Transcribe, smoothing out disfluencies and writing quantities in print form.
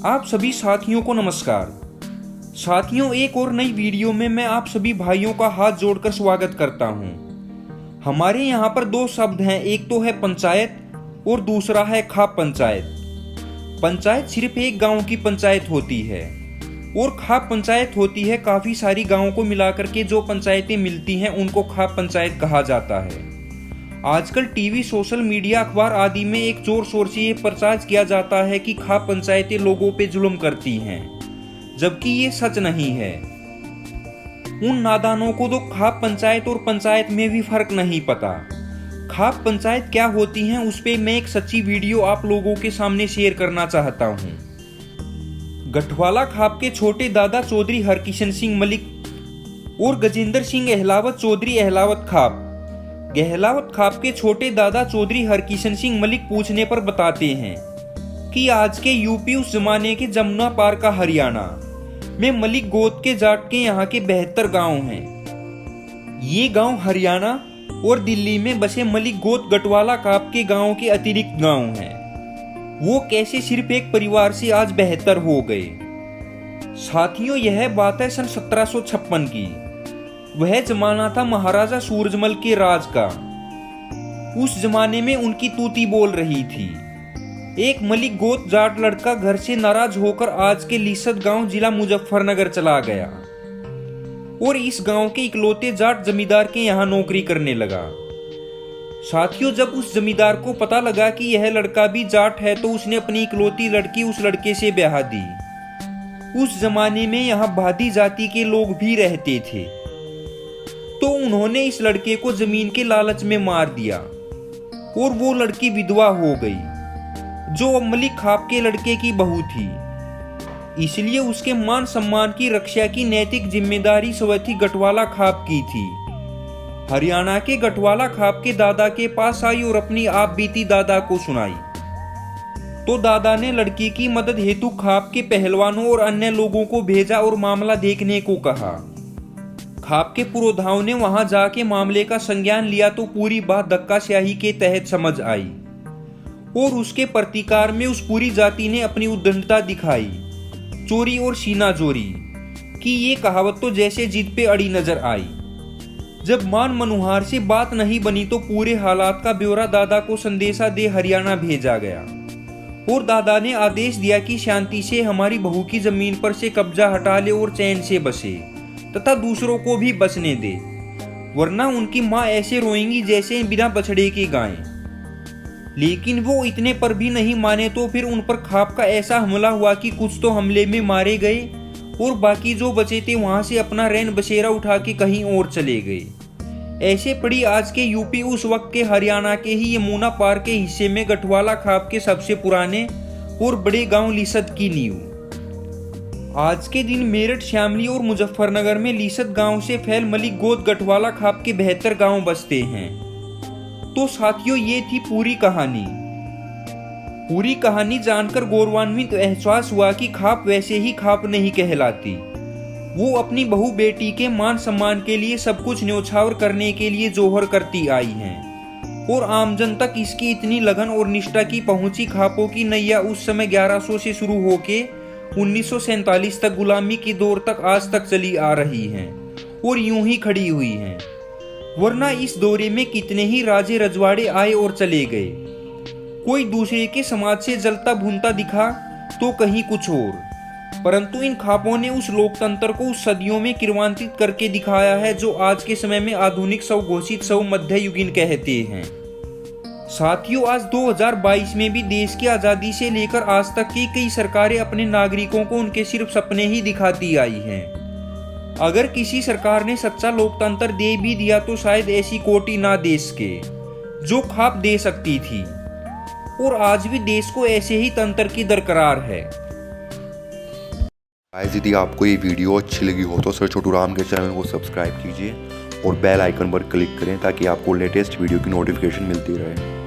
आप सभी साथियों को नमस्कार। साथियों, एक और नई वीडियो में मैं आप सभी भाइयों का हाथ जोड़कर स्वागत करता हूं। हमारे यहां पर दो शब्द हैं, एक तो है पंचायत और दूसरा है खाप पंचायत। पंचायत सिर्फ एक गांव की पंचायत होती है और खाप पंचायत होती है काफी सारी गांवों को मिलाकर के जो पंचायतें मिलती हैं उनको खाप पंचायत कहा जाता है। आजकल टीवी, सोशल मीडिया, अखबार आदि में एक जोर शोर से ये प्रचार किया जाता है कि खाप पंचायतें लोगों पे जुल्म करती हैं, जबकि ये सच नहीं है। उन नादानों को तो खाप पंचायत और पंचायत में भी फर्क नहीं पता। खाप पंचायत क्या होती हैं उस पे मैं एक सच्ची वीडियो आप लोगों के सामने शेयर करना चाहता हूँ। गठवाला खाप के छोटे दादा चौधरी हरकिशन सिंह मलिक और गजेंद्र सिंह अहलावत चौधरी अहलावत खाप गहलावत खाप के छोटे दादा चौधरी हरकिशन सिंह मलिक पूछने पर बताते हैं कि आज के यूपी उस जमाने के जमुना पार का हरियाणा में मलिक गोत के जाट के यहाँ के 72 गांव हैं। ये गांव हरियाणा और दिल्ली में बसे मलिक गोत गठवाला खाप के गांव के अतिरिक्त गांव हैं। वो कैसे सिर्फ एक परिवार से आज 72 हो गए। साथियों, यह बात है सन 1756 की। वह जमाना था महाराजा सूरजमल के राज का। उस जमाने में उनकी तूती बोल रही थी। एक मलिक गोत जाट लड़का घर से नाराज होकर आज के लीसत गांव जिला मुजफ्फरनगर चला गया और इस गांव के इकलौते जाट जमींदार के यहाँ नौकरी करने लगा। साथियों, जब उस जमींदार को पता लगा कि यह लड़का भी जाट है तो उसने अपनी इकलौती लड़की उस लड़के से ब्याह दी। उस जमाने में यहाँ भादी जाति के लोग भी रहते थे, तो उन्होंने इस लड़के को जमीन के लालच में मार दिया और वो लड़की विधवा हो गई जो मलिक खाप के लड़के की बहू थी। इसलिए उसके मान सम्मान की रक्षा की नैतिक जिम्मेदारी स्वयं गठवाला खाप की थी। हरियाणा के गठवाला खाप के दादा के पास आई और अपनी आप बीती दादा को सुनाई, तो दादा ने लड़की की मदद हेतु खाप के पहलवानों और अन्य लोगों को भेजा और मामला देखने को कहा। खाप के पुरोधाओं ने वहां जाके मामले का संज्ञान लिया तो पूरी बात धक्काशाही के तहत समझ आई और उसके प्रतिकार में उस पूरी जाति ने अपनी उद्दंडता दिखाई। चोरी और सीना जोरी की ये कहावत तो जैसे जिद पे अड़ी नजर आई। जब मान मनुहार से बात नहीं बनी तो पूरे हालात का ब्यौरा दादा को संदेशा दे हरियाणा भेजा गया और दादा ने आदेश दिया कि शांति से हमारी बहू की जमीन पर से कब्जा हटा ले और चैन से बसे तथा दूसरों को भी बचने दे, वरना उनकी माँ ऐसे रोएंगी जैसे बिना बछड़े की गायें। लेकिन वो इतने पर भी नहीं माने तो फिर उन पर खाप का ऐसा हमला हुआ कि कुछ तो हमले में मारे गए और बाकी जो बचे थे वहां से अपना रैन बसेरा उठा के कहीं और चले गए। ऐसे पड़ी आज के यूपी उस वक्त के हरियाणा के ही यमुना पार के हिस्से में गठवाला खाप के सबसे पुराने और बड़े गांव लीसत की नींव। आज के दिन मेरठ, शामली और मुजफ्फरनगर में लीसत गांव से फैल मलिक गोत गठवाला खाप के 72 गांव बसते हैं। तो साथियों, ये थी पूरी कहानी। पूरी कहानी जानकर गौरवान्वित एहसास हुआ कि खाप वैसे ही खाप नहीं कहलाती। वो अपनी बहू बेटी के मान सम्मान के लिए सब कुछ न्योछावर करने के लिए जोहर करती आई हैं और आमजन तक इसकी इतनी लगन और निष्ठा की पहुंची। खापों की नैया उस समय 1100 से शुरू होके 1947 तक गुलामी की दौर तक आज तक चली आ रही हैं और यूं ही खड़ी हुई हैं, वरना इस दौरे में कितने ही राजे रजवाड़े आए और चले गए। कोई दूसरे के समाज से जलता भूनता दिखा तो कहीं कुछ और, परंतु इन खापों ने उस लोकतंत्र को उस सदियों में किरवांतित करके दिखाया है जो आज के समय में आधुनिक स्वघोषित स्व मध्ययुगीन कहते हैं। साथियों, आज 2022 में भी देश की आज़ादी से लेकर आज तक की कई सरकारें अपने नागरिकों को उनके सिर्फ सपने ही दिखाती आई हैं। अगर किसी सरकार ने सच्चा लोकतंत्र दे भी दिया तो शायद ऐसी कोटि ना देश के जो खाप दे सकती थी, और आज भी देश को ऐसे ही तंत्र की दरकरार है। यदि आपको ये वीडियो अच्छी लगी हो तो सर छोटू राम के चैनल को सब्सक्राइब कीजिए और बेल आइकन पर क्लिक करें ताकि आपको लेटेस्ट वीडियो की नोटिफिकेशन मिलती रहे।